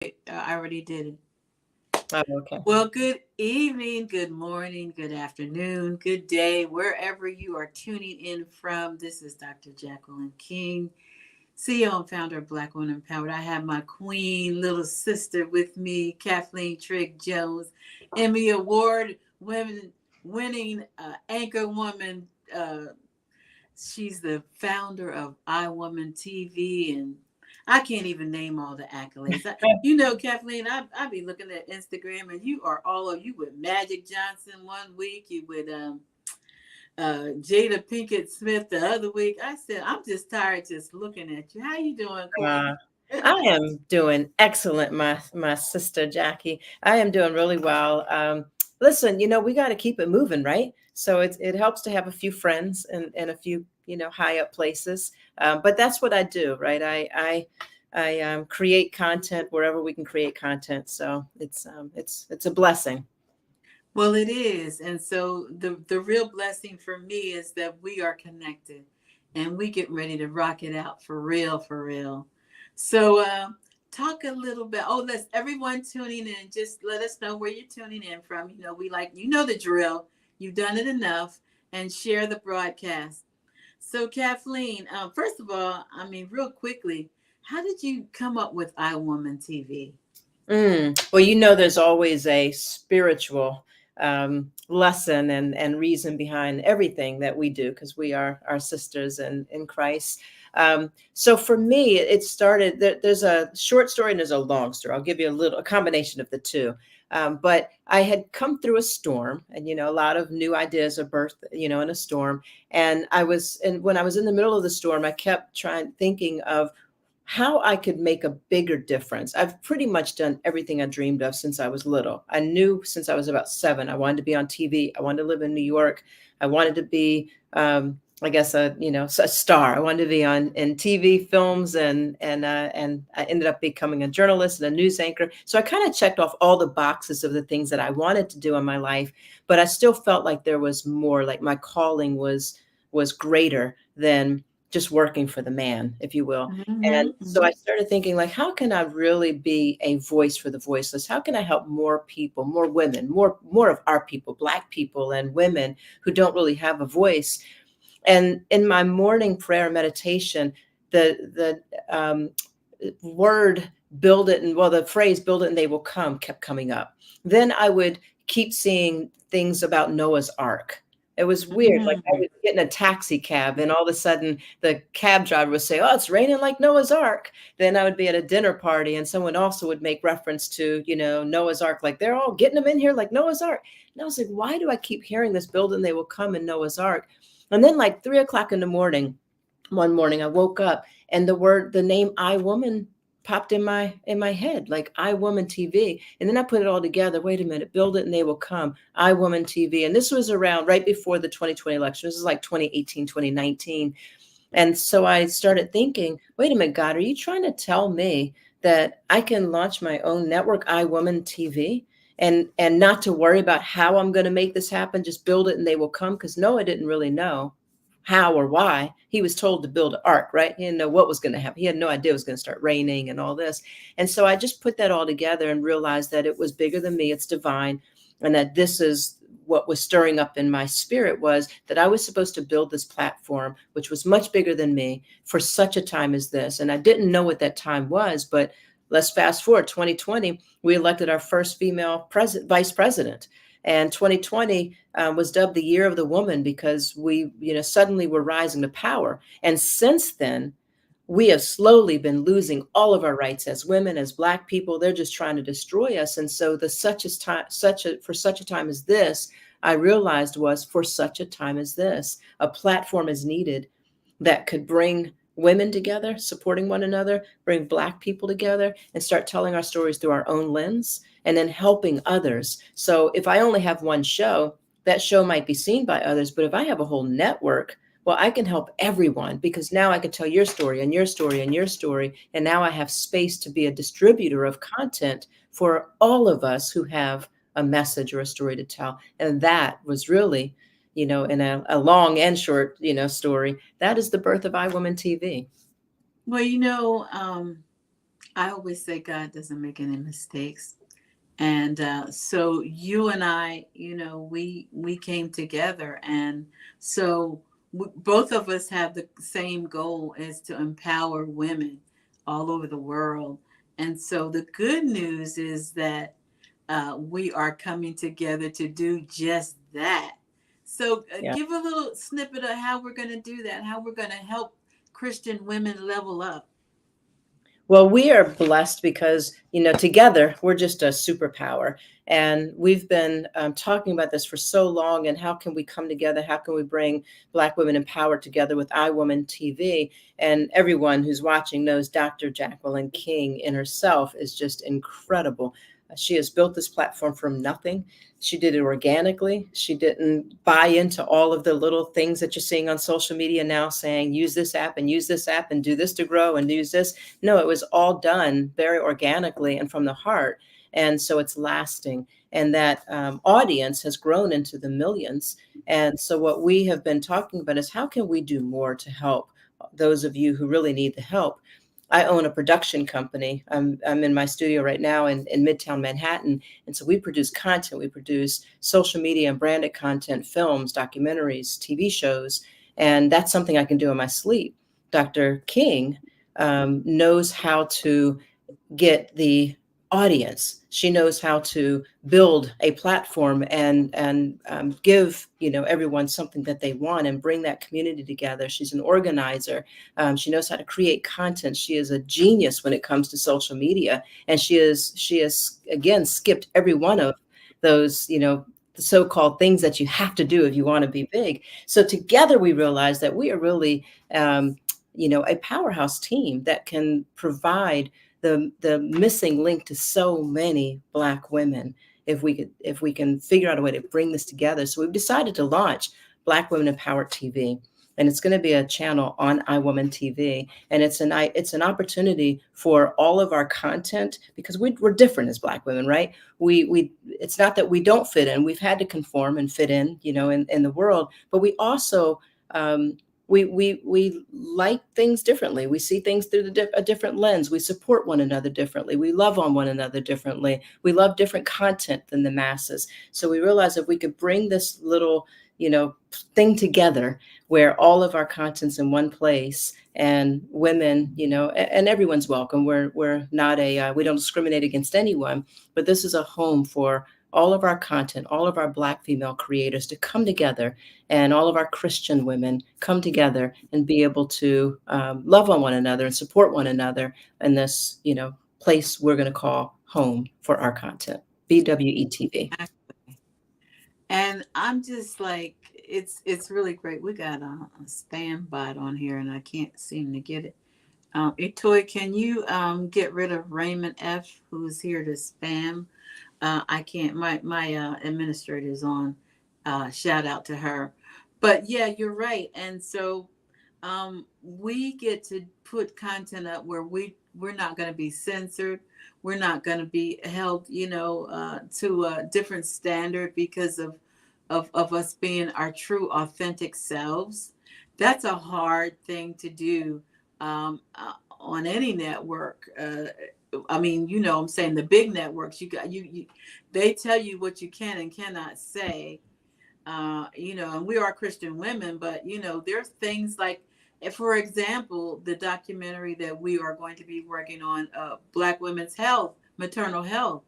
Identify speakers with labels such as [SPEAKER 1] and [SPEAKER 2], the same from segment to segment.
[SPEAKER 1] I already did it.
[SPEAKER 2] Oh, okay.
[SPEAKER 1] Well, good evening, good morning, good afternoon, good day, wherever you are tuning in from. This is Dr. Jacqueline King, CEO and founder of Black Women Empowered. I have my queen, little sister with me, Cathleen Trigg-Jones, Emmy Award winning anchor woman. She's the founder of iWoman TV, and I can't even name all the accolades. Kathleen, I be looking at Instagram, and you are all of you with Magic Johnson one week, you with Jada Pinkett Smith the other week. I said, I'm just tired just looking at you. How you doing,
[SPEAKER 2] Uh,
[SPEAKER 1] Queen?
[SPEAKER 2] I am doing excellent, my sister Jackie. I am doing really well. Listen, we got to keep it moving, right? So it helps to have a few friends and a few high up places. But that's what I do, right? I create content wherever we can create content. So it's a blessing.
[SPEAKER 1] Well, it is. And so the real blessing for me is that we are connected and we get ready to rock it out for real, for real. So talk a little bit. Oh, let's everyone tuning in, just let us know where you're tuning in from. We like, the drill. You've done it enough, and share the broadcast. So Kathleen, first of all, real quickly, how did you come up with iWoman TV?
[SPEAKER 2] Well, there's always a spiritual lesson and reason behind everything that we do because we are our sisters in Christ. So for me, it started. There's a short story and there's a long story. I'll give you a combination of the two. But I had come through a storm, and a lot of new ideas are birthed, in a storm. And when I was in the middle of the storm, I kept thinking of how I could make a bigger difference. I've pretty much done everything I dreamed of since I was little. I knew since I was about 7, I wanted to be on TV. I wanted to live in New York. I wanted to be, I guess, a star. I wanted to be in TV, films, and I ended up becoming a journalist and a news anchor. So I kind of checked off all the boxes of the things that I wanted to do in my life, but I still felt like there was more. Like my calling was greater than just working for the man, if you will. And so I started thinking, like, how can I really be a voice for the voiceless? How can I help more people, more women, more of our people, Black people and women who don't really have a voice? And in my morning prayer meditation, the word build it, and the phrase build it and they will come kept coming up. Then I would keep seeing things about Noah's Ark. It was weird. Like I would get in a taxi cab, and all of a sudden the cab driver would say, "Oh, it's raining like Noah's Ark." Then I would be at a dinner party, and someone also would make reference to, Noah's Ark, like they're all getting them in here like Noah's Ark. And I was like, why do I keep hearing this build and they will come in Noah's Ark? And then like 3 o'clock in the morning, one morning I woke up and the name I Woman popped in my head, like I Woman TV. And then I put it all together. Wait a minute, build it and they will come. I Woman TV. And this was around right before the 2020 election. This is like 2018, 2019. And so I started thinking, wait a minute, God, are you trying to tell me that I can launch my own network, I Woman TV? And not to worry about how I'm going to make this happen, just build it and they will come. Because Noah didn't really know how or why. He was told to build an ark, right? He didn't know what was going to happen. He had no idea it was going to start raining and all this. And so I just put that all together and realized that it was bigger than me. It's divine. And that this is what was stirring up in my spirit, was that I was supposed to build this platform, which was much bigger than me, for such a time as this. And I didn't know what that time was, but let's fast forward 2020, we elected our first female vice president. And 2020 was dubbed the year of the woman because we, suddenly were rising to power. And since then, we have slowly been losing all of our rights as women, as Black people. They're just trying to destroy us. And so for such a time as this, I realized was for such a time as this, a platform is needed that could bring women together, supporting one another, bring Black people together, and start telling our stories through our own lens, and then helping others. So if I only have one show, that show might be seen by others. But if I have a whole network, well, I can help everyone, because now I can tell your story and your story and your story. And now I have space to be a distributor of content for all of us who have a message or a story to tell. And that was really, in a long and short, story, that is the birth of iWoman TV.
[SPEAKER 1] Well, I always say God doesn't make any mistakes. And so you and I, we came together, and so both of us have the same goal, is to empower women all over the world. And so the good news is that we are coming together to do just that. So
[SPEAKER 2] Yeah.
[SPEAKER 1] give a little snippet of how we're going to do that, how we're going to help Christian women level up.
[SPEAKER 2] Well, we are blessed because, together we're just a superpower. And we've been talking about this for so long. And how can we come together? How can we bring Black women in power together with iWoman TV? And everyone who's watching knows Dr. Jacqueline King in herself is just incredible. She has built this platform from nothing. She did it organically. She didn't buy into all of the little things that you're seeing on social media now saying, use this app and use this app and do this to grow and use this. No, it was all done very organically and from the heart. And so it's lasting. And that audience has grown into the millions. And so what we have been talking about is how can we do more to help those of you who really need the help? I own a production company. I'm in my studio right now in Midtown Manhattan. And so we produce content. We produce social media and branded content, films, documentaries, TV shows. And that's something I can do in my sleep. Dr. King knows how to get the audience. She knows how to build a platform and give everyone something that they want and bring that community together. She's an organizer. She knows how to create content. She is a genius when it comes to social media, and she has again skipped every one of those the so-called things that you have to do if you want to be big. So together we realize that we are really a powerhouse team that can provide the missing link to so many Black women if we can figure out a way to bring this together. So we've decided to launch Black Women Empowered TV. And it's going to be a channel on iWoman TV, and it's an opportunity for all of our content because we're different as Black women, right? We it's not that we don't fit in. We've had to conform and fit in, in the world, but we also we like things differently. We see things through a different lens. We support one another differently. We love on one another differently. We love different content than the masses. So we realized if we could bring this little, thing together where all of our content's in one place and women, and everyone's welcome. We're not we don't discriminate against anyone, but this is a home for all of our content, all of our Black female creators to come together, and all of our Christian women come together and be able to love on one another and support one another in this, place we're going to call home for our content, BWETV.
[SPEAKER 1] And I'm just like, it's really great. We got a spam bot on here, and I can't seem to get it. Itoy, can you get rid of Raymond F, who's here to spam? I can't. My administrator is on. Shout out to her. But yeah, you're right. And so we get to put content up where we're not going to be censored. We're not going to be held, to a different standard because of us being our true, authentic selves. That's a hard thing to do on any network. I mean, I'm saying the big networks. They tell you what you can and cannot say. And we are Christian women, but there's things like, for example, the documentary that we are going to be working on, Black women's health, maternal health.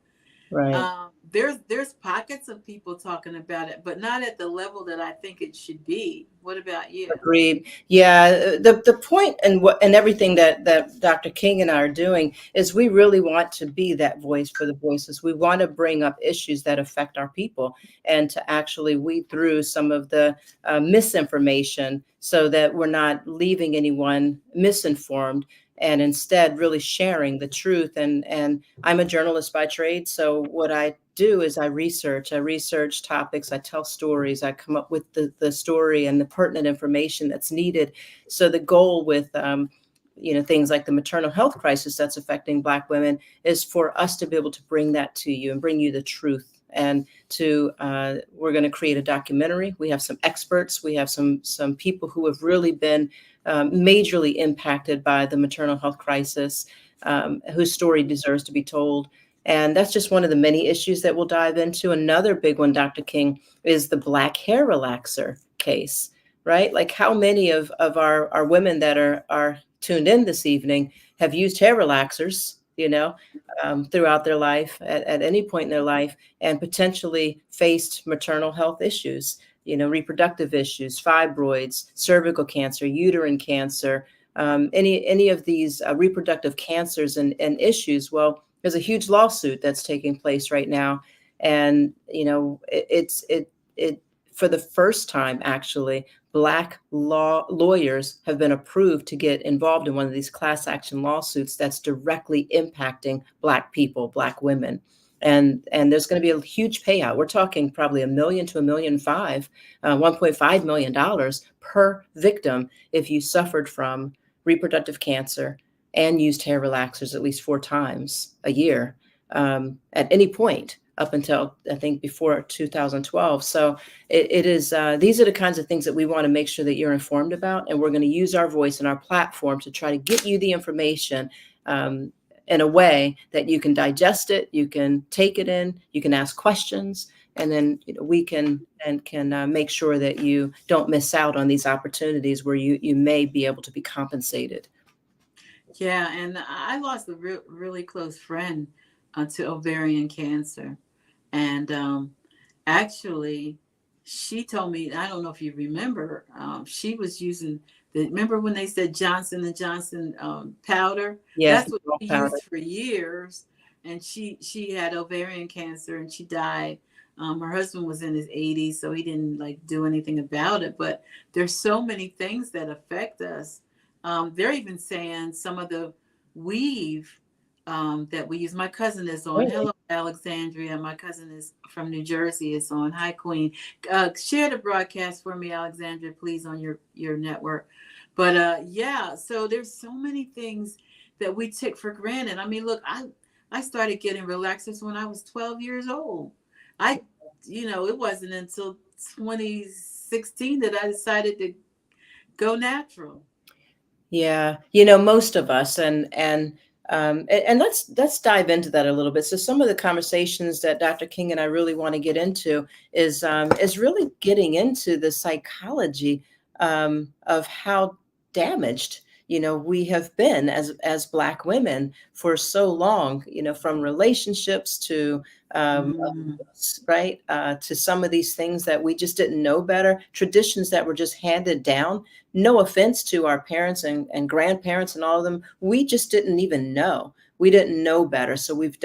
[SPEAKER 2] Right.
[SPEAKER 1] There's pockets of people talking about it, but not at the level that I think it should be. What about you?
[SPEAKER 2] Agreed. Yeah, the point and everything that Dr. King and I are doing is we really want to be that voice for the voiceless. We want to bring up issues that affect our people and to actually weed through some of the misinformation so that we're not leaving anyone misinformed, and instead really sharing the truth. And I'm a journalist by trade, so what I do is I research topics, I tell stories, I come up with the story and the pertinent information that's needed. So the goal with things like the maternal health crisis that's affecting Black women is for us to be able to bring that to you and bring you the truth. And we're going to create a documentary. We have some experts. We have some people who have really been majorly impacted by the maternal health crisis. whose story deserves to be told. And that's just one of the many issues that we'll dive into. Another big one, Dr. King, is the black hair relaxer case, right? Like how many of our women that are tuned in this evening have used hair relaxers, throughout their life at any point in their life, and potentially faced maternal health issues, reproductive issues, fibroids, cervical cancer, uterine cancer, any of these reproductive cancers and issues. Well, there's a huge lawsuit that's taking place right now, and it for the first time, actually, Black lawyers have been approved to get involved in one of these class action lawsuits that's directly impacting Black people, Black women. And there's going to be a huge payout. We're talking probably $1 million to $1.5 million, $1.5 million per victim if you suffered from reproductive cancer and used hair relaxers at least 4 times a year, at any point up until, I think, before 2012. So it is, these are the kinds of things that we want to make sure that you're informed about. And we're going to use our voice and our platform to try to get you the information in a way that you can digest it, you can take it in, you can ask questions, and then we can make sure that you don't miss out on these opportunities where you may be able to be compensated.
[SPEAKER 1] Yeah, and I lost a really close friend to ovarian cancer. And actually, she told me, I don't know if you remember, she was using remember when they said Johnson and Johnson powder?
[SPEAKER 2] Yes,
[SPEAKER 1] That's what she
[SPEAKER 2] powder.
[SPEAKER 1] used for years. And she had ovarian cancer and she died. Her husband was in his 80s, so he didn't like do anything about it. But there's so many things that affect us. They're even saying some of the weave that we use. My cousin is on.
[SPEAKER 2] Really?
[SPEAKER 1] Hello, Alexandria. My cousin is from New Jersey. Is on. Hi, Queen. Share the broadcast for me, Alexandria, please, on your network. But yeah, so there's so many things that we take for granted. I mean, look, I started getting relaxers when I was 12 years old. It wasn't until 2016 that I decided to go natural.
[SPEAKER 2] Yeah, most of us, and let's dive into that a little bit. So some of the conversations that Dr. King and I really want to get into is really getting into the psychology of how damaged we have been as Black women for so long. From relationships to
[SPEAKER 1] Mm.
[SPEAKER 2] right, to some of these things that we just didn't know better, traditions that were just handed down. No offense to our parents and grandparents and all of them. We just didn't even know. We didn't know better. So we've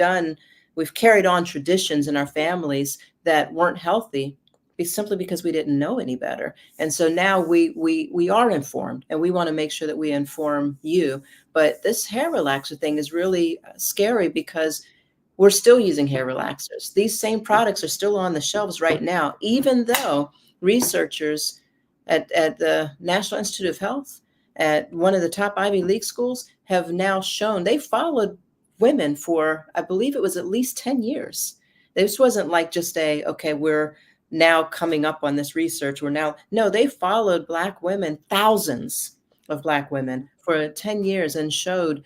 [SPEAKER 2] carried on traditions in our families that weren't healthy simply because we didn't know any better. And so now we are informed, and we want to make sure that we inform you. But this hair relaxer thing is really scary because we're still using hair relaxers. These same products are still on the shelves right now, even though researchers at the National Institute of Health, at one of the top Ivy League schools, have now shown they followed women for, I believe it was at least 10 years. This wasn't like just okay, we're now coming up on this research. No, they followed Black women, thousands of Black women, for 10 years and showed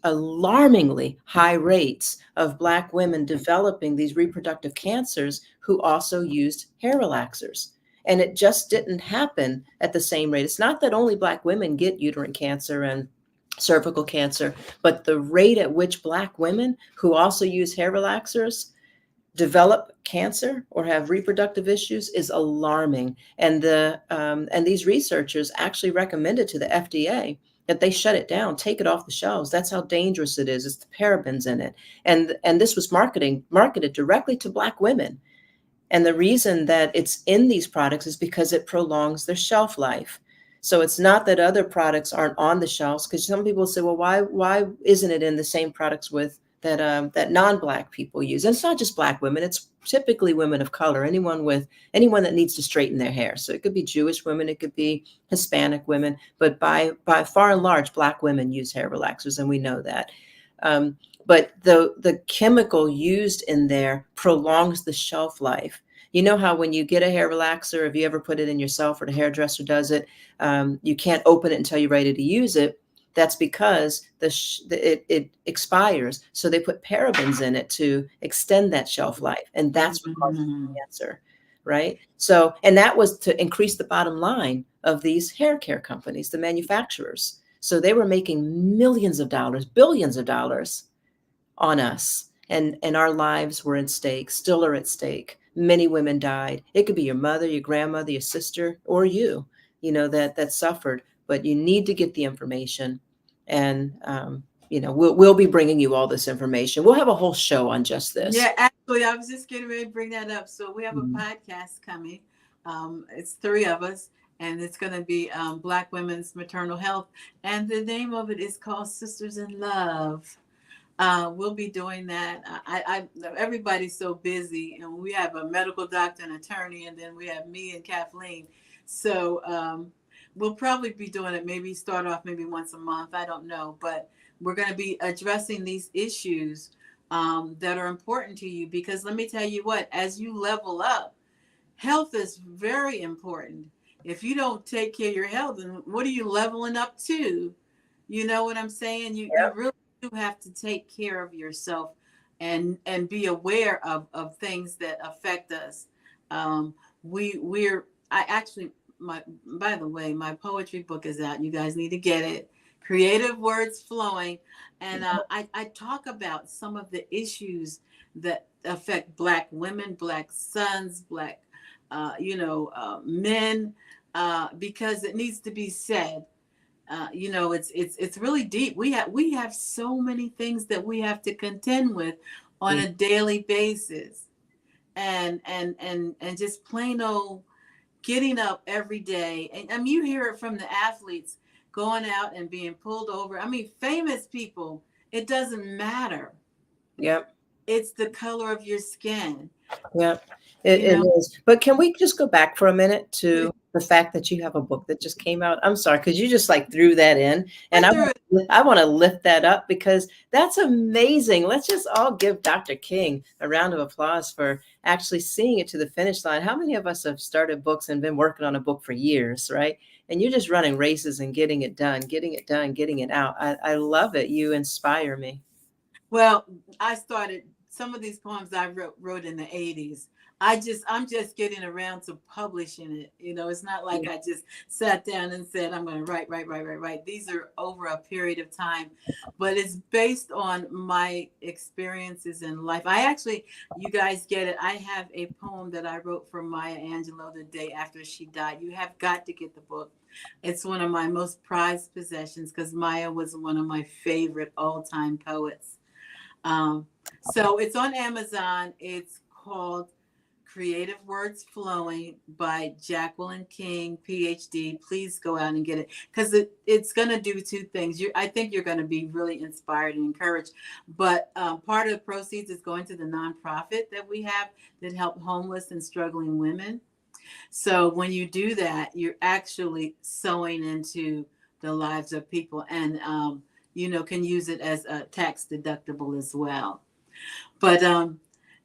[SPEAKER 2] alarmingly high rates of Black women developing these reproductive cancers who also used hair relaxers. And it just didn't happen at the same rate. It's not that only Black women get uterine cancer and cervical cancer, but the rate at which Black women who also use hair relaxers develop cancer or have reproductive issues is alarming. And these researchers actually recommended to the FDA that they shut it down, take it off the shelves. That's how dangerous it is. It's the parabens in it. And this was marketed directly to Black women. And the reason that it's in these products is because it prolongs their shelf life. So it's not that other products aren't on the shelves, because some people say, well, why isn't it in the same products that non-Black people use? And it's not just Black women, it's typically women of color, anyone that needs to straighten their hair. So it could be Jewish women, it could be Hispanic women, but by far and large, Black women use hair relaxers, and we know that. But the chemical used in there prolongs the shelf life. You know how when you get a hair relaxer, if you ever put it in yourself or the hairdresser does it, you can't open it until you're ready to use it. That's because it expires. So they put parabens in it to extend that shelf life. And that's what causes
[SPEAKER 1] Mhm.
[SPEAKER 2] cancer, right? So, and that was to increase the bottom line of these hair care companies, the manufacturers. So they were making millions of dollars, billions of dollars on us. And our lives were at stake, still are at stake. Many women died. It could be your mother, your grandmother, your sister, or you know, that suffered. But you need to get the information. And, you know, we'll be bringing you all this information. We'll have a whole show on just this.
[SPEAKER 1] Yeah, actually, I was just getting ready to bring that up. So we have a
[SPEAKER 2] Mhm.
[SPEAKER 1] podcast coming. It's three of us, and it's going to be Black Women's Maternal Health, and the name of it is called Sisters in Love. We'll be doing that. Everybody's so busy, and we have a medical doctor and attorney, and then we have me and Kathleen. So we'll probably be doing it. Maybe start off maybe once a month. I don't know, but we're going to be addressing these issues that are important to you. Because let me tell you what, as you level up, health is very important. If you don't take care of your health, then what are you leveling up to? You know what I'm saying? You really do have to take care of yourself and be aware of things that affect us. Um, we're I actually my by the way, my poetry book is out. You guys need to get it. Creative Words Flowing, and I talk about some of the issues that affect Black women, Black sons, Black men, because it needs to be said. It's really deep. We have so many things that we have to contend with on a daily basis, and just plain old getting up every day. And I mean, you hear it from the athletes going out and being pulled over. I mean, famous people. It doesn't matter.
[SPEAKER 2] Yep.
[SPEAKER 1] It's the color of your skin.
[SPEAKER 2] Yeah,
[SPEAKER 1] You
[SPEAKER 2] it
[SPEAKER 1] know.
[SPEAKER 2] is. But can we just go back for a minute to the fact that you have a book that just came out? I'm sorry, because you just like threw that in,
[SPEAKER 1] I
[SPEAKER 2] and
[SPEAKER 1] threw it.
[SPEAKER 2] I want to lift that up because that's amazing. Let's just all give Dr. King a round of applause for actually seeing it to the finish line. How many of us have started books and been working on a book for years, right? And you're just running races and getting it done, getting it done, getting it out. I love it. You inspire me.
[SPEAKER 1] Well, I started some of these poems I wrote in the 80s. I'm just getting around to publishing it. It's not like I just sat down and said I'm going to write. These are over a period of time, but it's based on my experiences in life. I actually, you guys get it. I have a poem that I wrote for Maya Angelou the day after she died. You have got to get the book. It's one of my most prized possessions because Maya was one of my favorite all-time poets. Um, so it's on Amazon. It's called Creative Words Flowing by Jacqueline King, PhD. Please go out and get it because it's going to do two things. I think you're going to be really inspired and encouraged. But part of the proceeds is going to the nonprofit that we have that help homeless and struggling women. So when you do that, you're actually sowing into the lives of people, and can use it as a tax deductible as well. But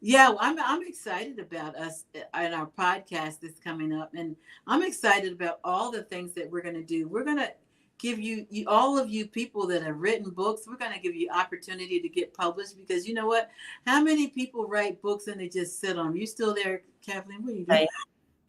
[SPEAKER 1] yeah, I'm excited about us and our podcast that's coming up, and I'm excited about all the things that we're going to do. We're going to give all of you people that have written books. We're going to give you opportunity to get published because you know what? How many people write books and they just sit on them? You still there, Kathleen? What are you doing?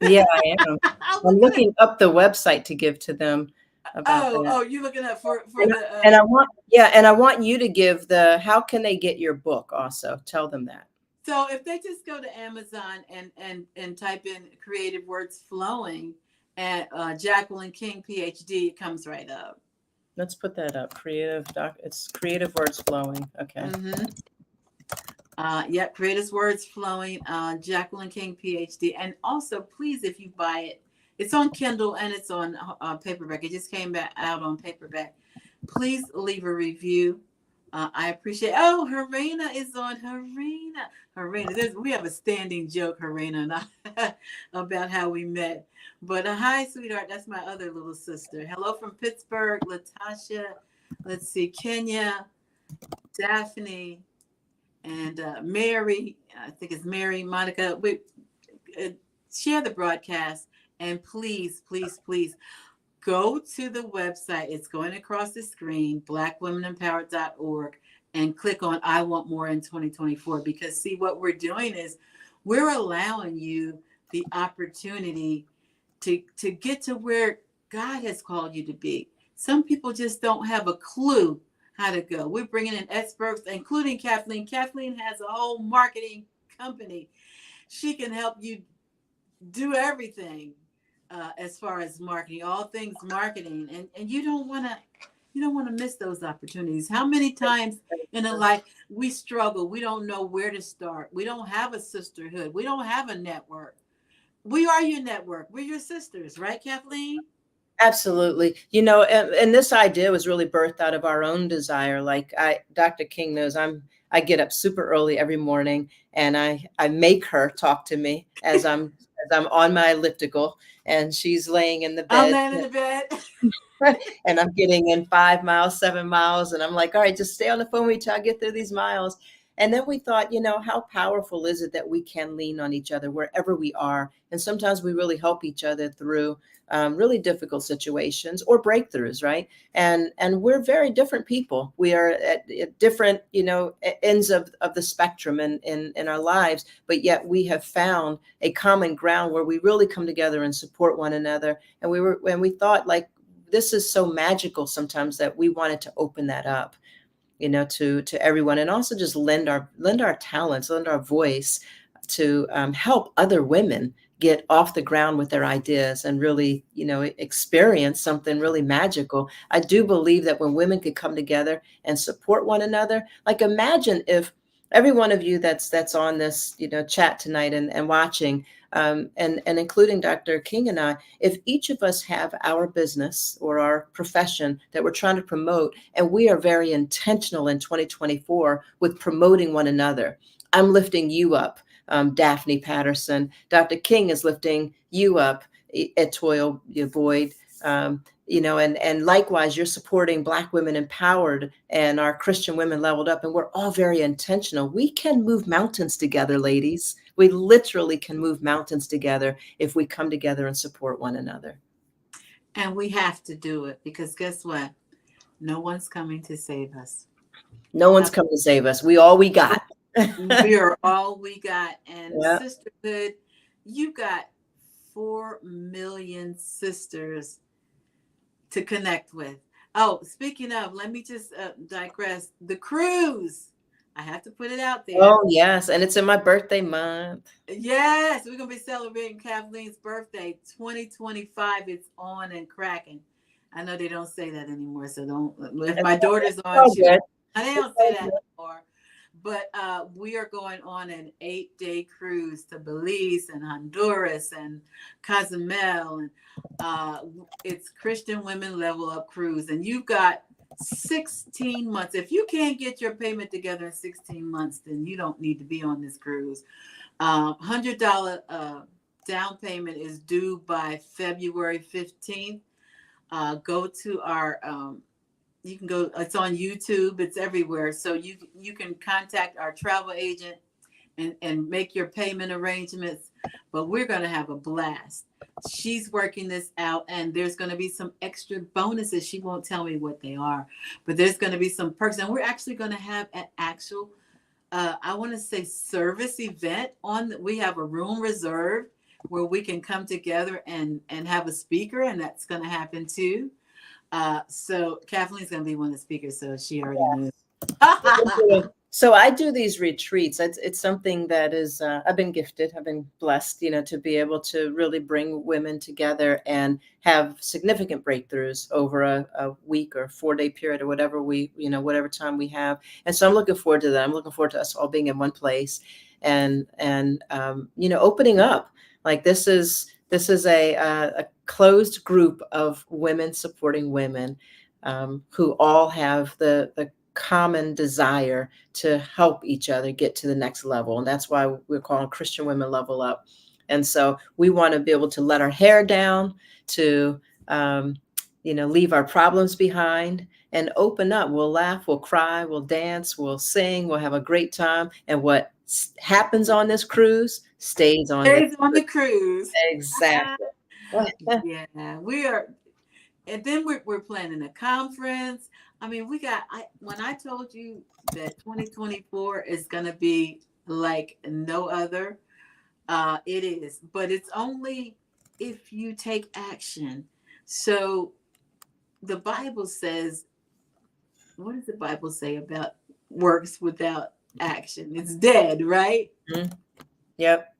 [SPEAKER 2] Yeah, I am. I'm
[SPEAKER 1] Look at it.
[SPEAKER 2] looking up the website to give to them about that.
[SPEAKER 1] Oh, you looking up for
[SPEAKER 2] And,
[SPEAKER 1] the
[SPEAKER 2] and I want, yeah, and I want you to give how can they get your book also? Tell them that.
[SPEAKER 1] so if they just go to Amazon and type in Creative Words Flowing and Jacqueline King PhD, it comes right up.
[SPEAKER 2] Let's put that up. It's Creative Words Flowing. Okay.
[SPEAKER 1] Mm-hmm. Yep, Creative Words Flowing, Jacqueline King PhD, and also please, if you buy it, it's on Kindle and it's on paperback. It just came back out on paperback. Please leave a review. I appreciate. Oh, Harena is on. Harena. We have a standing joke, Harena and I, about how we met. But hi, sweetheart. That's my other little sister. Hello from Pittsburgh, Latasha. Let's see, Kenya, Daphne, and Mary. I think it's Mary, Monica. We share the broadcast, and please, please, please go to the website. It's going across the screen, blackwomenempowered.org, and click on I Want More in 2024. Because, see, what we're doing is we're allowing you the opportunity to get to where God has called you to be. Some people just don't have a clue how to go. We're bringing in experts, including Kathleen. Kathleen has a whole marketing company. She can help you do everything as far as marketing, all things marketing, and you don't want to miss those opportunities. How many times in a life we struggle, we don't know where to start, we don't have a sisterhood, we don't have a network. We are your network, we're your sisters, right, Kathleen?
[SPEAKER 2] Absolutely. And this idea was really birthed out of our own desire. Like Dr. King knows I get up super early every morning and I make her talk to me as I'm on my elliptical and she's laying in the
[SPEAKER 1] I'm
[SPEAKER 2] bed.
[SPEAKER 1] laying in the bed.
[SPEAKER 2] And I'm getting in 5 miles, 7 miles. And I'm like, all right, just stay on the phone with me till I get through these miles. And then we thought, how powerful is it that we can lean on each other wherever we are? And sometimes we really help each other through really difficult situations or breakthroughs, right? And we're very different people. We are at different, ends of the spectrum in our lives, but yet we have found a common ground where we really come together and support one another. And we thought, like, this is so magical sometimes that we wanted to open that up, to everyone, and also just lend our talents, lend our voice to help other women get off the ground with their ideas and really, experience something really magical. I do believe that when women could come together and support one another, like imagine if every one of you that's on this, chat tonight and watching, and including Dr. King and I, if each of us have our business or our profession that we're trying to promote, and we are very intentional in 2024 with promoting one another. I'm lifting you up, Daphne Patterson. Dr. King is lifting you up, Etoile Boyd. And likewise, you're supporting Black Women Empowered and our Christian Women Leveled Up, and we're all very intentional. We can move mountains together, ladies. We literally can move mountains together if we come together and support one another.
[SPEAKER 1] And we have to do it because guess what? No one's coming to save us.
[SPEAKER 2] No one's coming to save us. We got.
[SPEAKER 1] We are all we got. And
[SPEAKER 2] Yeah.
[SPEAKER 1] sisterhood, you got 4 million sisters to connect with. Oh, speaking of, let me just digress. The cruise. I have to put it out there.
[SPEAKER 2] Oh, yes. And it's in my birthday month.
[SPEAKER 1] Yes, we're going to be celebrating Kathleen's birthday. 2025, it's on and cracking. I know they don't say that anymore, so don't. If my daughter's on, they don't say that anymore. But we are going on an 8-day cruise to Belize and Honduras and Cozumel. And it's Christian Women Level Up Cruise. And you've got 16 months. If you can't get your payment together in 16 months, then you don't need to be on this cruise. $100 down payment is due by February 15th. Go to our you can go, it's on YouTube, it's everywhere. So you can contact our travel agent and make your payment arrangements. But we're going to have a blast. She's working this out, and there's going to be some extra bonuses. She won't tell me what they are, but there's going to be some perks. And we're actually going to have an actual, I want to say, service event we have a room reserved where we can come together and have a speaker, and that's going to happen too. So Kathleen's going to be one of the speakers, so she already knew.
[SPEAKER 2] So I do these retreats. It's something that is, I've been gifted, I've been blessed, to be able to really bring women together and have significant breakthroughs over a week or 4-day period or whatever whatever time we have. And so I'm looking forward to that. I'm looking forward to us all being in one place and opening up. Like this is a closed group of women supporting women who all have the common desire to help each other get to the next level. And that's why we're calling Christian Women Level Up. And so we want to be able to let our hair down, to leave our problems behind and open up. We'll laugh, we'll cry, we'll dance, we'll sing, we'll have a great time. And what happens on this cruise stays on
[SPEAKER 1] the cruise.
[SPEAKER 2] Exactly.
[SPEAKER 1] Yeah, we are. And then we're planning a conference. I mean, when I told you that 2024 is going to be like no other, it is, but it's only if you take action. So the Bible says, what does the Bible say about works without action? It's dead, right?
[SPEAKER 2] Mhm. Yep.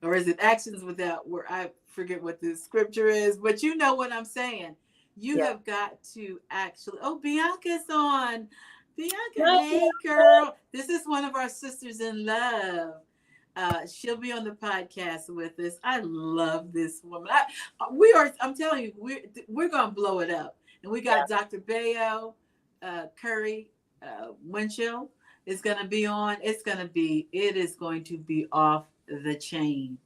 [SPEAKER 1] Or is it actions without work? I forget what the scripture is, but you know what I'm saying. You
[SPEAKER 2] Yeah.
[SPEAKER 1] have got to actually. Oh, Bianca's on. Bianca,
[SPEAKER 2] No,
[SPEAKER 1] hey girl. This is one of our sisters in love. She'll be on the podcast with us. I love this woman. We are. I'm telling you, we're gonna blow it up. And we got Dr. Bayo, Curry, Winchell is gonna be on. It's gonna be. It is going to be off the chain.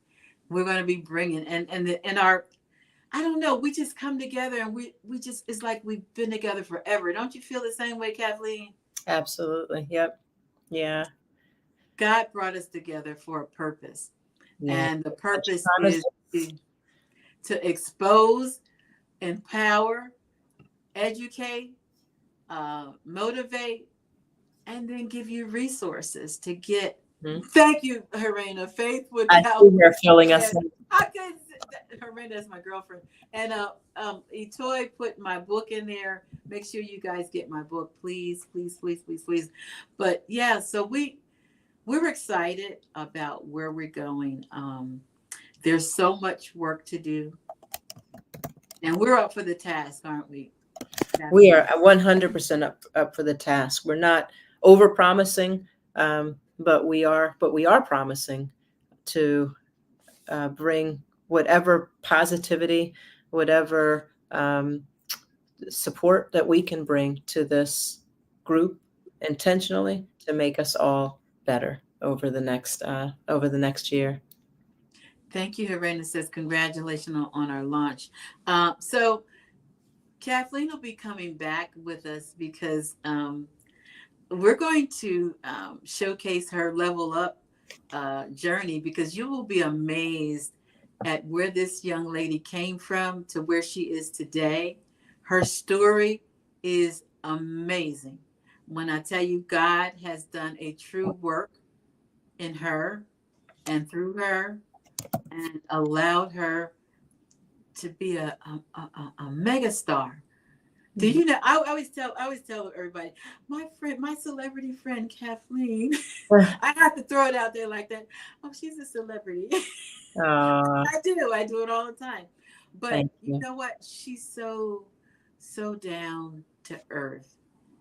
[SPEAKER 1] We're going to be bringing and our, I don't know, we just come together and we just, it's like we've been together forever. Don't you feel the same way, Kathleen?
[SPEAKER 2] absolutely. Yep. Yeah.
[SPEAKER 1] God brought us together for a purpose,
[SPEAKER 2] Yeah.
[SPEAKER 1] and the
[SPEAKER 2] Such
[SPEAKER 1] purpose is
[SPEAKER 2] promises.
[SPEAKER 1] to expose, empower, educate, motivate, and then give you resources to get.
[SPEAKER 2] Mhm.
[SPEAKER 1] Thank you, Helena. Faith
[SPEAKER 2] I
[SPEAKER 1] without.
[SPEAKER 2] see her filling us
[SPEAKER 1] Yes,
[SPEAKER 2] in.
[SPEAKER 1] I could. Helena is my girlfriend, and Etoy put my book in there. Make sure you guys get my book, please, please, please, please, please. But yeah, so we're excited about where we're going. There's so much work to do, and we're up for the task, aren't we,
[SPEAKER 2] We
[SPEAKER 1] Kathleen?
[SPEAKER 2] are 100% up for the task. We're not over promising, but we are promising to bring whatever positivity, whatever support that we can bring to this group intentionally to make us all better over the next year.
[SPEAKER 1] Thank you, Helena says congratulations on our launch. So Kathleen will be coming back with us because we're going to showcase her level up journey, because you will be amazed at where this young lady came from to where she is today. Her story is amazing. When I tell you, God has done a true work in her and through her, and allowed her to be a mega star. Do you know? I always tell everybody, my friend, my celebrity friend Kathleen. I have to throw it out there like that. Oh, she's a celebrity.
[SPEAKER 2] Uh,
[SPEAKER 1] I do. I do it all the time. But
[SPEAKER 2] Thank
[SPEAKER 1] you
[SPEAKER 2] you.
[SPEAKER 1] know what? She's so down to earth.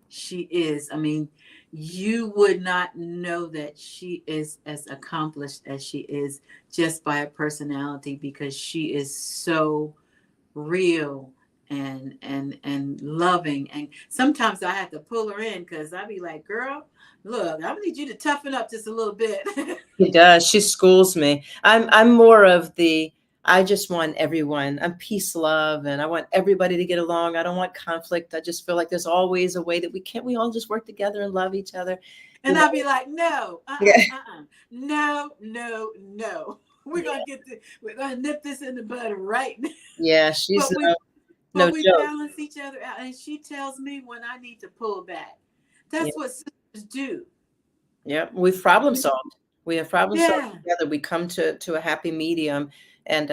[SPEAKER 1] She is. I mean, you would not know that she is as accomplished as she is just by her personality, because she is so real and loving. And sometimes I have to pull her in, because I be like, girl, look, I need you to toughen up just a little bit.
[SPEAKER 2] She does. She schools me. I'm more of the I just want everyone. I'm peace, love, and I want everybody to get along. I don't want conflict. I just feel like there's always a way that we all just work together and love each other. You
[SPEAKER 1] And
[SPEAKER 2] know.
[SPEAKER 1] I'll be like, no,
[SPEAKER 2] Yeah.
[SPEAKER 1] no, no, no. We're gonna nip this in the bud right now.
[SPEAKER 2] Yeah, she's
[SPEAKER 1] But we
[SPEAKER 2] no
[SPEAKER 1] but we
[SPEAKER 2] joke.
[SPEAKER 1] balance each other out, and she tells me when I need to pull back.
[SPEAKER 2] Yeah.
[SPEAKER 1] That's what sisters do.
[SPEAKER 2] Yeah, we've problem solved. We have problem solved
[SPEAKER 1] Yeah.
[SPEAKER 2] together. We come to a happy medium, and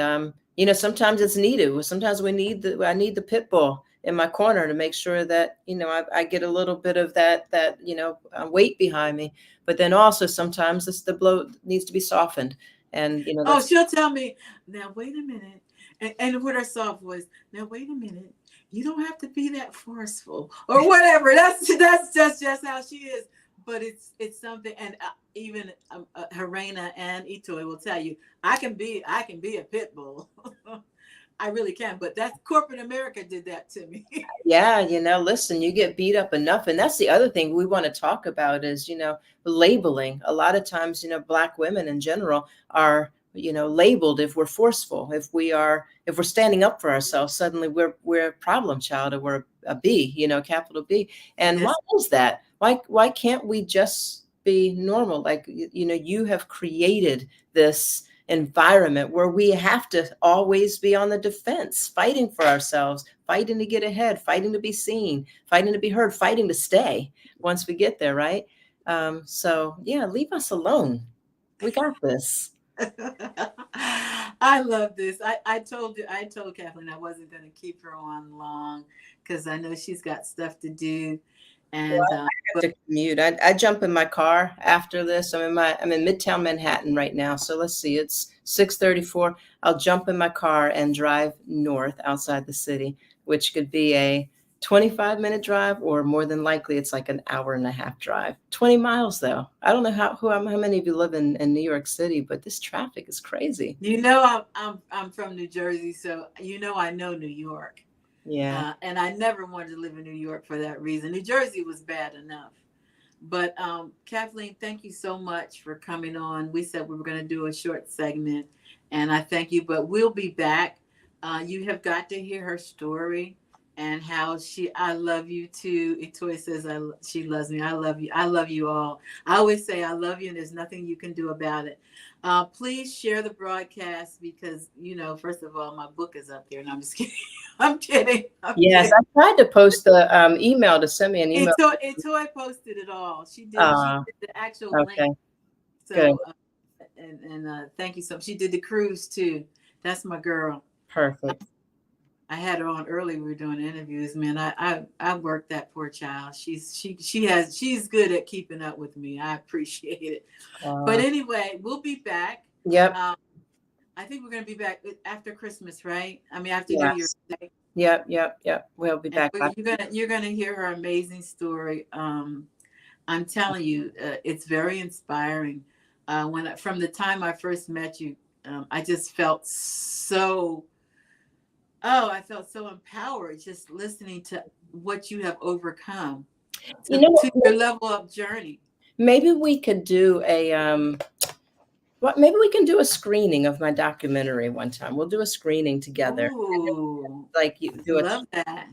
[SPEAKER 2] sometimes it's needed. Sometimes I need the pit bull in my corner to make sure that I get a little bit of that weight behind me. But then also sometimes the blow needs to be softened, and
[SPEAKER 1] Oh,
[SPEAKER 2] that's
[SPEAKER 1] she'll tell me, now wait a minute. And with her soft voice, now wait a minute. You don't have to be that forceful or whatever. That's just how she is. But it's something, and even Harena and Itoy will tell you, I can be a pit bull. I really can. But that's corporate America did that to me.
[SPEAKER 2] Yeah, listen, you get beat up enough. And that's the other thing we want to talk about is, labeling. A lot of times, Black women in general are, labeled if we're forceful, if we're standing up for ourselves, suddenly we're a problem child, or we're a B, capital B. And why
[SPEAKER 1] Yes.
[SPEAKER 2] is that? Why can't we just be normal? Like, you have created this environment where we have to always be on the defense, fighting for ourselves, fighting to get ahead, fighting to be seen, fighting to be heard, fighting to stay once we get there, right? So yeah, leave us alone. We got this.
[SPEAKER 1] I love this. I told Kathleen I wasn't going to keep her on long because I know she's got stuff to do.
[SPEAKER 2] Well,
[SPEAKER 1] And
[SPEAKER 2] I have to commute. I jump in my car after this. I'm in Midtown Manhattan right now. So let's see, it's 6:34. I'll jump in my car and drive north outside the city, which could be a 25-minute drive, or more than likely it's like an hour and a half drive. 20 miles though. I don't know how many of you live in New York City, but this traffic is crazy.
[SPEAKER 1] you know, I'm from New Jersey, so I know New York.
[SPEAKER 2] Yeah.
[SPEAKER 1] And I never wanted to live in New York for that reason. New Jersey was bad enough. But Kathleen, thank you so much for coming on. We said we were going to do a short segment, and I thank you. But we'll be back. You have got to hear her story and how I love you too. Itoy says she loves me. I love you. I love you all. I always say I love you, and there's nothing you can do about it. Please share the broadcast because, first of all, my book is up there, and I'm just kidding. I'm kidding.
[SPEAKER 2] Yes,
[SPEAKER 1] Kidding.
[SPEAKER 2] I tried to post the email to send me an email.
[SPEAKER 1] Toy posted it all. She did. She did the actual
[SPEAKER 2] Okay,
[SPEAKER 1] link.
[SPEAKER 2] good.
[SPEAKER 1] So, thank you so much. She did the cruise too. That's my girl.
[SPEAKER 2] Perfect.
[SPEAKER 1] I had her on early. We were doing interviews. Man, I worked that poor child. She's good at keeping up with me. I appreciate it. But anyway, we'll be back.
[SPEAKER 2] Yep.
[SPEAKER 1] I think we're going to be back after Christmas, right? I mean, after
[SPEAKER 2] Yes.
[SPEAKER 1] New Year's Day.
[SPEAKER 2] Yep. We'll be back.
[SPEAKER 1] You're gonna hear her amazing story. I'm telling you, it's very inspiring. From the time I first met you, I just felt I felt so empowered just listening to what you have overcome, to your level up journey.
[SPEAKER 2] Maybe we could do maybe we can do a screening of my documentary one time. We'll do a screening together.
[SPEAKER 1] Ooh,
[SPEAKER 2] like you do
[SPEAKER 1] love that.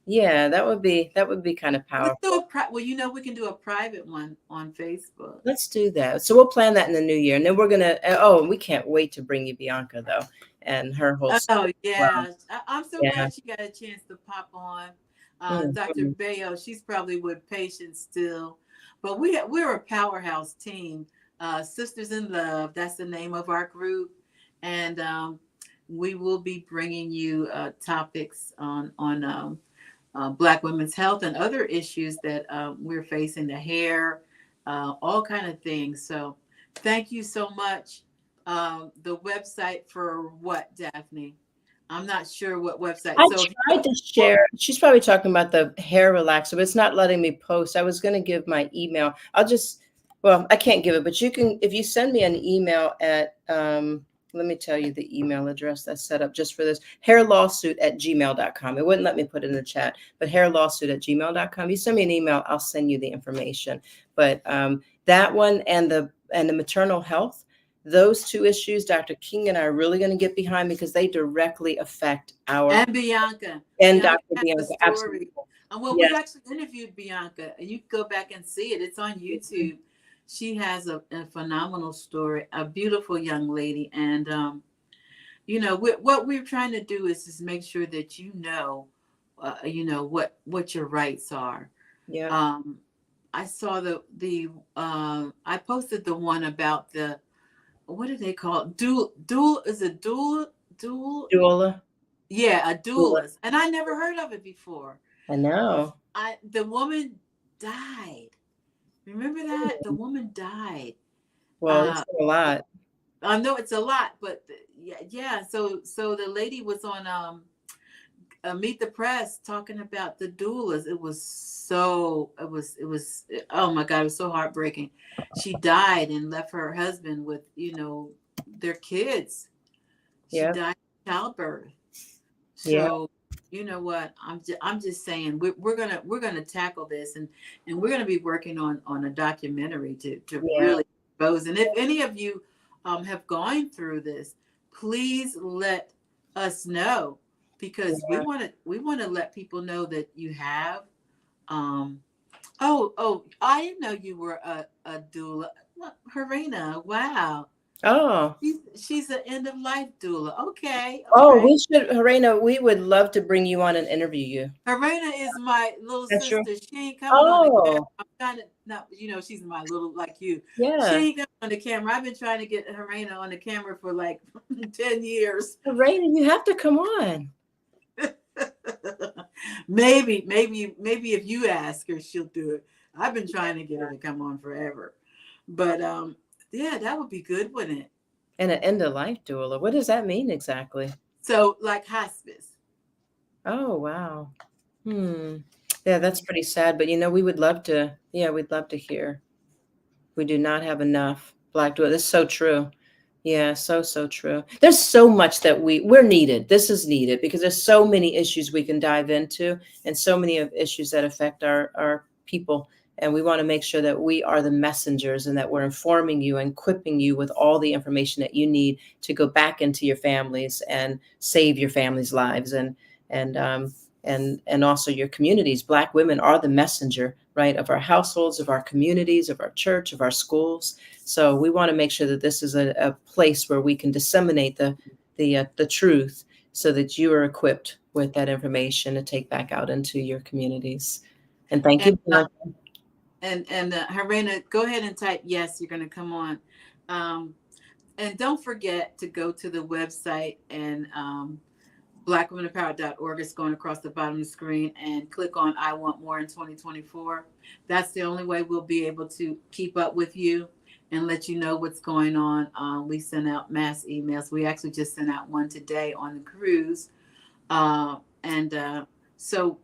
[SPEAKER 2] Yeah, that would be kind of powerful.
[SPEAKER 1] We can do a private one on Facebook.
[SPEAKER 2] Let's do that. So we'll plan that in the new year, and then we're gonna. We can't wait to bring you Bianca though, and her whole.
[SPEAKER 1] Oh yeah, I'm so glad she got a chance to pop on. Dr. Bayo, she's probably with patients still, but we're a powerhouse team. Sisters in Love, that's the name of our group, and we will be bringing you topics on Black women's health and other issues that we're facing, the hair, all kind of things. So thank you so much. The website for what, Daphne? I'm not sure what website.
[SPEAKER 2] I tried to share. She's probably talking about the hair relaxer, but it's not letting me post. I was going to give my email. I can't give it, but you can, if you send me an email at, let me tell you the email address that's set up just for this, hairlawsuit@gmail.com. It wouldn't let me put it in the chat, but hairlawsuit@gmail.com. You send me an email, I'll send you the information. But that one and the maternal health, those two issues, Dr. King and I are really going to get behind because they directly affect
[SPEAKER 1] and Bianca.
[SPEAKER 2] And Dr. Bianca. Absolutely.
[SPEAKER 1] Well, we actually interviewed Bianca, and you can go back and see it. It's on YouTube. She has a phenomenal story, a beautiful young lady. And, what we're trying to do is just make sure that what your rights are.
[SPEAKER 2] Yeah.
[SPEAKER 1] I saw I posted the one about what do they call it? Is it
[SPEAKER 2] Doula?
[SPEAKER 1] Yeah, a doula. And I never heard of it before.
[SPEAKER 2] I know.
[SPEAKER 1] The woman died. Remember that? The woman died.
[SPEAKER 2] Well, it's a lot.
[SPEAKER 1] I know it's a lot, but yeah. So the lady was on Meet the Press talking about the doulas. It was oh my God, it was so heartbreaking. She died and left her husband with their kids. She died in childbirth. So you know what? I'm just saying we're gonna tackle this, and we're gonna be working on a documentary to really expose. And if any of you have gone through this, please let us know, because we want to let people know that you have. I didn't know you were a doula. Harina, wow.
[SPEAKER 2] Oh,
[SPEAKER 1] She's an end of life doula. Okay, all
[SPEAKER 2] oh,
[SPEAKER 1] right.
[SPEAKER 2] we should, Harena, we would love to bring you on and interview you.
[SPEAKER 1] Harena is my little
[SPEAKER 2] That's true.
[SPEAKER 1] sister. She ain't coming on the camera.
[SPEAKER 2] Oh,
[SPEAKER 1] I'm trying to not, she's my little like you. She
[SPEAKER 2] yeah.
[SPEAKER 1] ain't coming on the camera. I've been trying to get Harena on the camera for like 10 years.
[SPEAKER 2] Harena, you have to come on.
[SPEAKER 1] Maybe if you ask her, she'll do it. I've been trying to get her to come on forever. But yeah, that would be good, wouldn't it?
[SPEAKER 2] And an end of life doula. What does that mean exactly?
[SPEAKER 1] So like hospice.
[SPEAKER 2] Oh, wow. Hmm. Yeah, that's pretty sad. But we would love to, yeah, we'd love to hear. We do not have enough Black doula. That's so true. Yeah, so, so true. There's so much that we're needed. This is needed because there's so many issues we can dive into and so many of issues that affect our people. And we want to make sure that we are the messengers and that we're informing you and equipping you with all the information that you need to go back into your families and save your families' lives and and also your communities. Black women are the messenger, right, of our households, of our communities, of our church, of our schools. So we want to make sure that this is a place where we can disseminate the truth so that you are equipped with that information to take back out into your communities. And thank
[SPEAKER 1] And
[SPEAKER 2] you, Bianca.
[SPEAKER 1] Harena, go ahead and type yes. You're going to come on. And don't forget to go to the website and blackwomenempowered.org is going across the bottom of the screen and click on I Want More in 2024. That's the only way we'll be able to keep up with you and let you know what's going on. We send out mass emails. We actually just sent out one today on the cruise. And so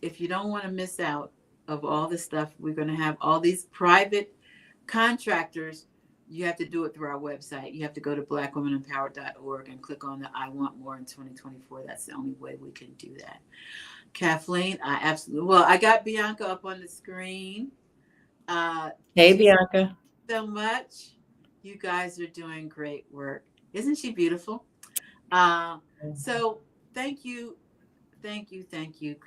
[SPEAKER 1] if you don't want to miss out of all the stuff, we're going to have all these private contractors. You have to do it through our website. You have to go to blackwomenempowered.org and click on the I Want More in 2024. That's the only way we can do that. Kathleen, I got Bianca up on the screen.
[SPEAKER 2] Hey,
[SPEAKER 1] She's
[SPEAKER 2] Bianca.
[SPEAKER 1] so much. You guys are doing great work. Isn't she beautiful? So thank you. Thank you,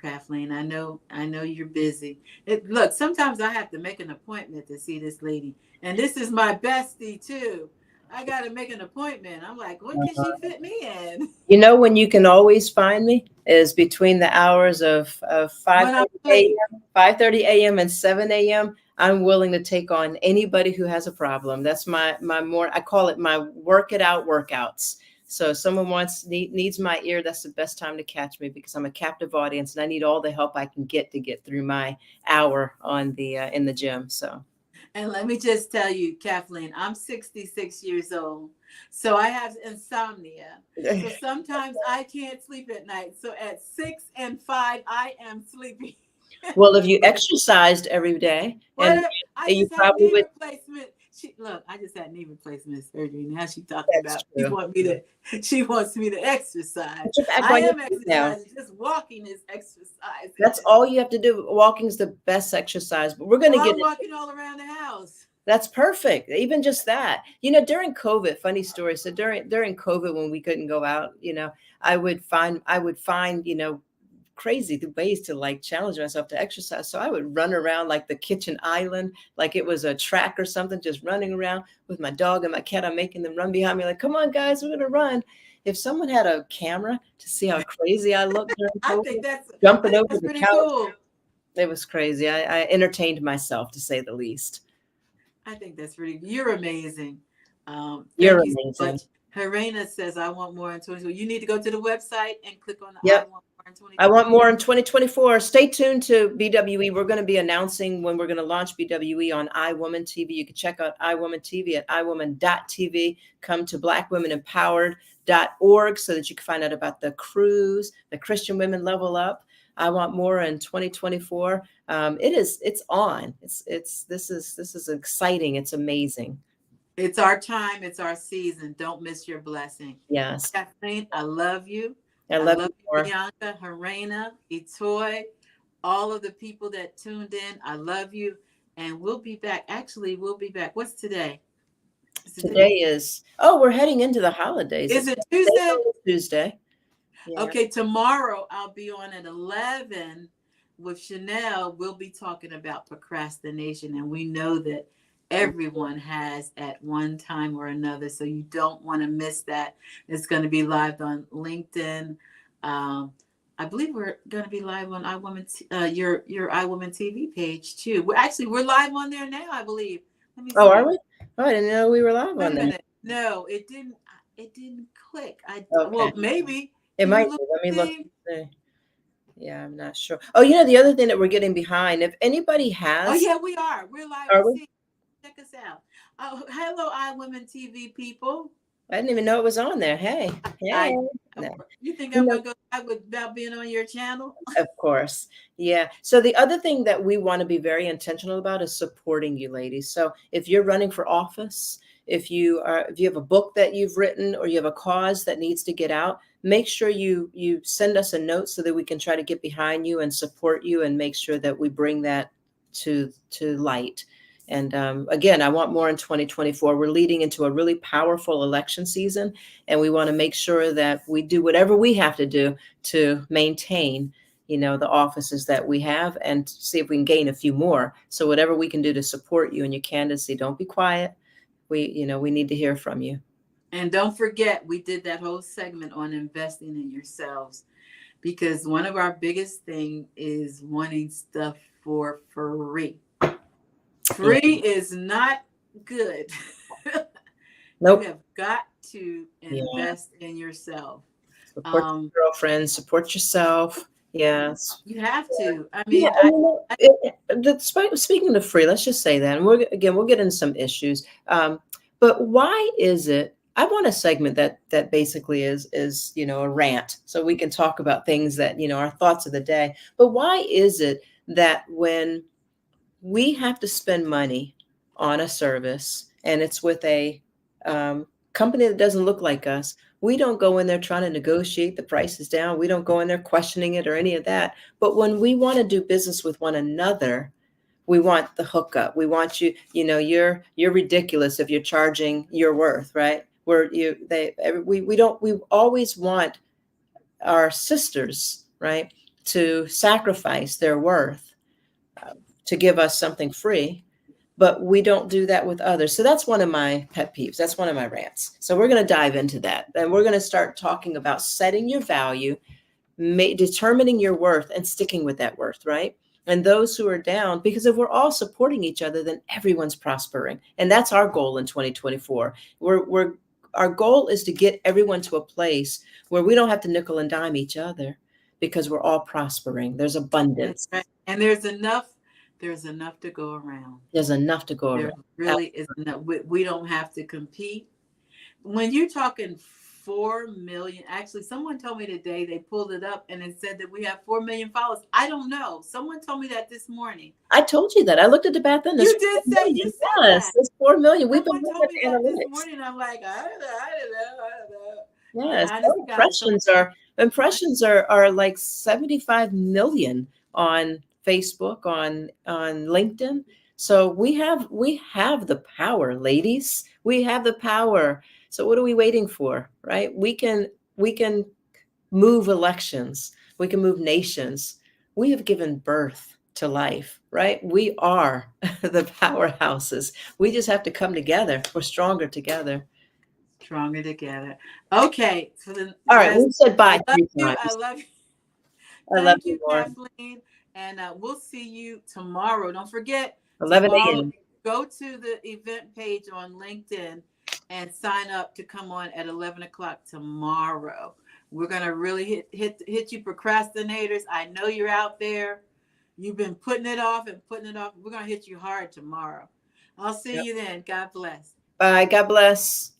[SPEAKER 1] Kathleen. I know you're busy. Look, sometimes I have to make an appointment to see this lady, and this is my bestie too. I got to make an appointment. I'm like, when can she fit me in?
[SPEAKER 2] When you can always find me is between the hours of
[SPEAKER 1] When I'm
[SPEAKER 2] 5:30
[SPEAKER 1] free.
[SPEAKER 2] a.m., 5:30 a.m. and 7 a.m. I'm willing to take on anybody who has a problem. That's my more, I call it my work it out workouts. So if someone needs my ear, that's the best time to catch me because I'm a captive audience and I need all the help I can get to get through my hour on the in the gym. So.
[SPEAKER 1] And let me just tell you, Kathleen, I'm 66 years old. So I have insomnia. So sometimes I can't sleep at night. So at 6 and 5, I am sleeping.
[SPEAKER 2] Well, if you exercised every day, and
[SPEAKER 1] I
[SPEAKER 2] you
[SPEAKER 1] just had
[SPEAKER 2] probably
[SPEAKER 1] knee
[SPEAKER 2] would.
[SPEAKER 1] replacement. I just had knee replacement surgery. Now she's talking
[SPEAKER 2] That's
[SPEAKER 1] about
[SPEAKER 2] true.
[SPEAKER 1] she wants me to exercise.
[SPEAKER 2] Put your back
[SPEAKER 1] I
[SPEAKER 2] on your
[SPEAKER 1] am
[SPEAKER 2] feet now.
[SPEAKER 1] exercising. Just walking is exercising.
[SPEAKER 2] That's all you have to do. Walking is the best exercise, but we're going to
[SPEAKER 1] Well,
[SPEAKER 2] get
[SPEAKER 1] I'm walking all around the house.
[SPEAKER 2] That's perfect. Even just that, during COVID, funny story. So during COVID, when we couldn't go out, I would find, crazy ways to like challenge myself to exercise. So I would run around like the kitchen island, like it was a track or something, just running around with my dog and my cat. I'm making them run behind me, like, come on, guys, we're gonna run. If someone had a camera to see how crazy I looked during
[SPEAKER 1] I
[SPEAKER 2] COVID,
[SPEAKER 1] think that's
[SPEAKER 2] jumping over the
[SPEAKER 1] pretty
[SPEAKER 2] couch,
[SPEAKER 1] cool.
[SPEAKER 2] it was crazy. I entertained myself, to say the least.
[SPEAKER 1] I think that's really, you're amazing.
[SPEAKER 2] You're
[SPEAKER 1] Thank you so
[SPEAKER 2] amazing.
[SPEAKER 1] much. Harena says, I want more in 2020. You need to go to the website and click on the I
[SPEAKER 2] Yep.
[SPEAKER 1] want more in
[SPEAKER 2] I want
[SPEAKER 1] 2020.
[SPEAKER 2] more in 2024. Stay tuned to BWE. We're going to be announcing when we're going to launch BWE on iWoman TV. You can check out iWoman TV at iWoman.tv. Come to blackwomenempowered.org so that you can find out about the cruise, the Christian Women Level Up. I want more in 2024. It's on. This is exciting. It's amazing.
[SPEAKER 1] It's our time. It's our season. Don't miss your blessing.
[SPEAKER 2] Yes.
[SPEAKER 1] Kathleen, I love you.
[SPEAKER 2] I
[SPEAKER 1] I
[SPEAKER 2] love
[SPEAKER 1] love
[SPEAKER 2] you
[SPEAKER 1] you,
[SPEAKER 2] more.
[SPEAKER 1] Bianca, Harena, Itoy, all of the people that tuned in. I love you. And we'll be back. Actually, we'll be back. What's today?
[SPEAKER 2] Today is, we're heading into the holidays.
[SPEAKER 1] Is
[SPEAKER 2] It's
[SPEAKER 1] it Tuesday?
[SPEAKER 2] Tuesday. Yeah.
[SPEAKER 1] Okay, tomorrow I'll be on at 11 with Chanel. We'll be talking about procrastination. And we know that Everyone has at one time or another. So you don't want to miss that. It's going to be live on LinkedIn. Um, I believe we're going to be live on your iWoman TV page too. We're live on there now, I believe. Let me
[SPEAKER 2] Oh, are
[SPEAKER 1] see.
[SPEAKER 2] we? Oh, I didn't know we were live
[SPEAKER 1] Wait
[SPEAKER 2] on
[SPEAKER 1] a
[SPEAKER 2] there.
[SPEAKER 1] minute. No, it didn't. It didn't click.
[SPEAKER 2] Okay.
[SPEAKER 1] Well, maybe.
[SPEAKER 2] It
[SPEAKER 1] Can you
[SPEAKER 2] might
[SPEAKER 1] look
[SPEAKER 2] be. Let me
[SPEAKER 1] and
[SPEAKER 2] look
[SPEAKER 1] see?
[SPEAKER 2] and see. Yeah, I'm not sure. Oh, the other thing that we're getting behind, if anybody
[SPEAKER 1] Oh
[SPEAKER 2] has,
[SPEAKER 1] yeah, we are. We're live.
[SPEAKER 2] are we?
[SPEAKER 1] See, check us out. Oh, hello, iWomen TV people.
[SPEAKER 2] I didn't even know it was on there. Hey, hey.
[SPEAKER 1] I.
[SPEAKER 2] No.
[SPEAKER 1] You think
[SPEAKER 2] You
[SPEAKER 1] I'm
[SPEAKER 2] know,
[SPEAKER 1] gonna go live without being on your channel?
[SPEAKER 2] of course. Yeah. So the other thing that we want to be very intentional about is supporting you ladies. So if you're running for office, if you have a book that you've written or you have a cause that needs to get out, make sure you send us a note so that we can try to get behind you and support you and make sure that we bring that to light. And again, I want more in 2024. We're leading into a really powerful election season, and we want to make sure that we do whatever we have to do to maintain, the offices that we have and see if we can gain a few more. So whatever we can do to support you in your candidacy, don't be quiet. We need to hear from you.
[SPEAKER 1] And don't forget, we did that whole segment on investing in yourselves because one of our biggest thing is wanting stuff for free.
[SPEAKER 2] Yeah.
[SPEAKER 1] Free is not good. You
[SPEAKER 2] Nope.
[SPEAKER 1] have got to
[SPEAKER 2] Yeah.
[SPEAKER 1] invest in yourself.
[SPEAKER 2] Support
[SPEAKER 1] Um,
[SPEAKER 2] your girlfriend, support yourself. Yes.
[SPEAKER 1] you have to. I
[SPEAKER 2] Yeah,
[SPEAKER 1] mean,
[SPEAKER 2] and speaking of free, let's just say that, and we'll get into some issues. But why is it? I want a segment that basically is a rant, so we can talk about things that our thoughts of the day. But why is it that when we have to spend money on a service and it's with a company that doesn't look like us, we don't go in there trying to negotiate the prices down. We don't go in there questioning it or any of that. But when we want to do business with one another, we want the hookup. We want you're ridiculous if you're charging your worth, right? We always want our sisters, right, to sacrifice their worth to give us something free, but we don't do that with others. So that's one of my pet peeves. That's one of my rants. So we're going to dive into that. And we're going to start talking about setting your value, determining your worth, and sticking with that worth, right? And those who are down, because if we're all supporting each other, then everyone's prospering. And that's our goal in 2024. Our goal is to get everyone to a place where we don't have to nickel and dime each other because we're all prospering. There's
[SPEAKER 1] that's
[SPEAKER 2] abundance.
[SPEAKER 1] right. And there's enough. There's enough to go around.
[SPEAKER 2] There's enough to go
[SPEAKER 1] There
[SPEAKER 2] around.
[SPEAKER 1] really is enough. We don't have to compete. When you're talking 4 million, actually, someone told me today they pulled it up and it said that we have 4 million followers. I don't know. Someone told me that this morning.
[SPEAKER 2] I told you that. I looked at the back then. There's
[SPEAKER 1] You
[SPEAKER 2] 4
[SPEAKER 1] did say you
[SPEAKER 2] million.
[SPEAKER 1] said
[SPEAKER 2] Yes,
[SPEAKER 1] that.
[SPEAKER 2] there's 4 million. We've been
[SPEAKER 1] Someone
[SPEAKER 2] looking
[SPEAKER 1] told
[SPEAKER 2] at
[SPEAKER 1] me
[SPEAKER 2] the
[SPEAKER 1] that this
[SPEAKER 2] analytics.
[SPEAKER 1] morning. I'm like, I don't know, I don't know, I don't know. But
[SPEAKER 2] Yes,
[SPEAKER 1] honest to God,
[SPEAKER 2] impressions are like 75 million on Facebook, on LinkedIn. So we have the power, ladies. We have the power. So what are we waiting for, right? We can move elections. We can move nations. We have given birth to life, right? We are the powerhouses. We just have to come together. We're stronger together.
[SPEAKER 1] stronger together. Okay, for the
[SPEAKER 2] All right,
[SPEAKER 1] rest,
[SPEAKER 2] we said
[SPEAKER 1] I
[SPEAKER 2] bye
[SPEAKER 1] love
[SPEAKER 2] three
[SPEAKER 1] you. I
[SPEAKER 2] times.
[SPEAKER 1] love you.
[SPEAKER 2] I love
[SPEAKER 1] Thank
[SPEAKER 2] you
[SPEAKER 1] you,
[SPEAKER 2] more.
[SPEAKER 1] Kathleen. And we'll see you tomorrow. Don't forget to
[SPEAKER 2] 11
[SPEAKER 1] follow,
[SPEAKER 2] a.m.
[SPEAKER 1] go to the event page on LinkedIn and sign up to come on at 11 o'clock tomorrow. We're going to really hit you procrastinators. I know you're out there. You've been putting it off and putting it off. We're going to hit you hard tomorrow. I'll see
[SPEAKER 2] Yep.
[SPEAKER 1] you then. God bless.
[SPEAKER 2] Bye. God bless.